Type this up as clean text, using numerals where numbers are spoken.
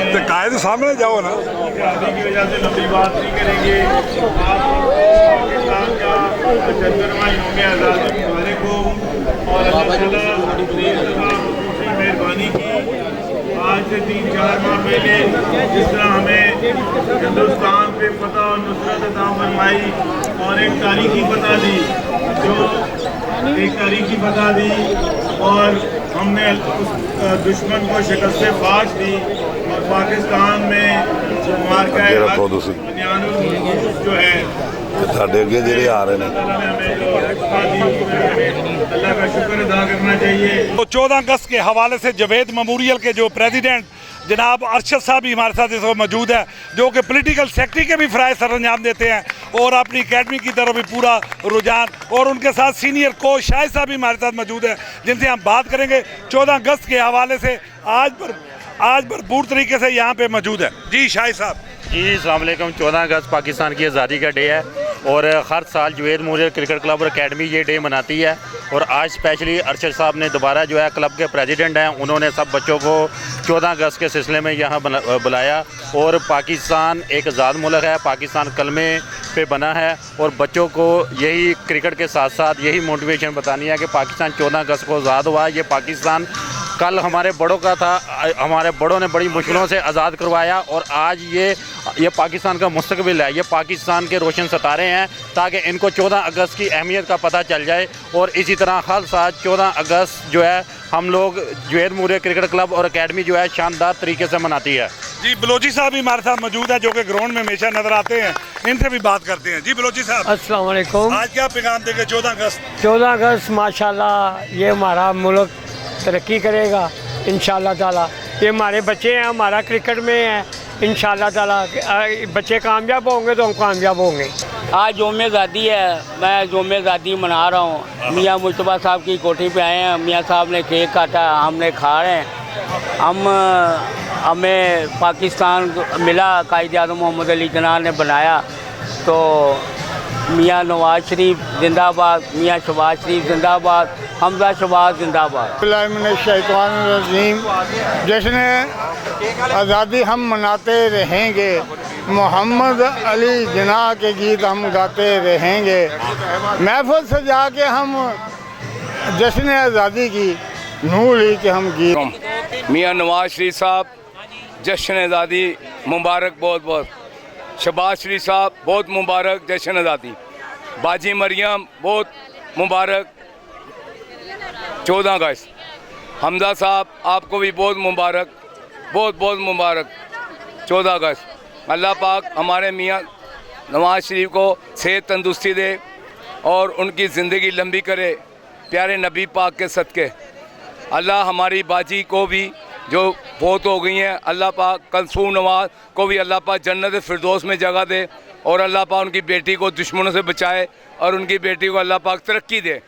तो काहे तो सामने जाओ ना। शादी की वजह से लंबी बात नहीं करेंगे। पाकिस्तान का 75वां यौम आज़ादी मुबारक हो और अल्लाह ताला अपनी मेहरबानी की। आज से 3-4 माह पहले जिस तरह हमें हिंदुस्तान पे फतह और नुसरत अता फरमाई और एक तारीखी फतह दी, और हमने उस दुश्मन को शिकस्त फाश दी और पाकिस्तान में मार्का जो है आ रहे हैं, अल्लाह का शुक्र अदा करना चाहिए। तो 14 अगस्त के हवाले से जवेद मेमोरियल के जो प्रेसिडेंट जनाब अरशद साहब भी हमारे साथ इस वक्त मौजूद है, जो कि पॉलिटिकल सेक्रेटरी के भी फ़राइज़ सर अंजाम देते हैं और अपनी अकेडमी की तरफ भी पूरा रुझान, और उनके साथ सीनियर कोच शाहिद साहब भी हमारे साथ मौजूद है, जिनसे हम बात करेंगे 14 अगस्त के हवाले से। आज भरपूर तरीके से यहाँ पे मौजूद है। जी शाहिद साहब। जी अस्सलाम वालेकुम। 14 अगस्त पाकिस्तान की आज़ादी का डे है और हर साल जवेद मेमोरियल क्रिकेट क्लब और अकेडमी ये डे मनाती है, और आज स्पेशली अरशद साहब ने दोबारा जो है क्लब के प्रेसिडेंट हैं, उन्होंने सब बच्चों को 14 अगस्त के सिलसिले में यहाँ बुलाया। और पाकिस्तान एक आज़ाद मुल्क है, पाकिस्तान कलमे पे बना है, और बच्चों को यही क्रिकेट के साथ साथ यही मोटिवेशन बतानी है कि पाकिस्तान 14 अगस्त को आज़ाद हुआ। ये पाकिस्तान कल हमारे बड़ों का था, हमारे बड़ों ने बड़ी मुश्किलों से आज़ाद करवाया, और आज ये पाकिस्तान का मुस्तकबिल है, ये पाकिस्तान के रोशन सितारे हैं, ताकि इनको 14 अगस्त की अहमियत का पता चल जाए। और इसी तरह हर साल 14 अगस्त जो है हम लोग जवेद मेमोरियल क्रिकेट क्लब और अकेडमी जो है शानदार तरीके से मनाती है। जी बलोची साहब भी हमारे साथ मौजूद है, जो कि ग्राउंड में हमेशा नजर आते हैं, इनसे भी बात करते हैं। जी बलोची साहब, अस्सलाम वालेकुम। आज क्या पैगाम देंगे 14 अगस्त? 14 अगस्त माशाल्लाह ये हमारा मुल्क तरक्की करेगा इंशाल्लाह ताला। ये हमारे बच्चे हैं, हमारा क्रिकेट में है, इंशाल्लाह ताला बच्चे कामयाब होंगे तो हम कामयाब होंगे। आज यौम आज़ादी है, मैं यौम आज़ादी मना रहा हूँ। मियाँ मुस्तफ़ा साहब की कोठी पे आए हैं, मियाँ साहब ने केक काटा, हमने खा रहे हैं। हमें पाकिस्तान मिला, कायद आज़म मोहम्मद अली जिन्ना ने बनाया, तो मियाँ नवाज शरीफ जिंदाबाद, मियाँ शहबाज शरीफ जिंदाबाद, हमजा शहबाज जिंदाबाद। शैतानिर्रजीम। जश्न आज़ादी हम मनाते रहेंगे, मोहम्मद अली जिन्ना के गीत हम गाते रहेंगे, महफिल सजा के हम जश्न आज़ादी की नूर ही के हम गीत। मियाँ नवाज शरीफ साहब जश्न आज़ादी मुबारक, बहुत बहुत। शहबाज शरीफ साहब बहुत मुबारक जश्न आज़ादी। बाजी मरियम बहुत मुबारक 14 अगस्त। हमजा साहब आपको भी बहुत मुबारक, बहुत बहुत मुबारक 14 अगस्त। अल्लाह पाक हमारे मियाँ नवाज शरीफ को सेहत तंदुरुस्ती दे और उनकी ज़िंदगी लंबी करे, प्यारे नबी पाक के सदक़े। अल्लाह हमारी बाजी को भी जो बहुत हो गई हैं, अल्लाह पाक कंसूर नवाज को भी अल्लाह पाक जन्नत फिरदौस में जगह दे, और अल्लाह पाक उनकी बेटी को दुश्मनों से बचाए और उनकी बेटी को अल्लाह पाक तरक्की दे।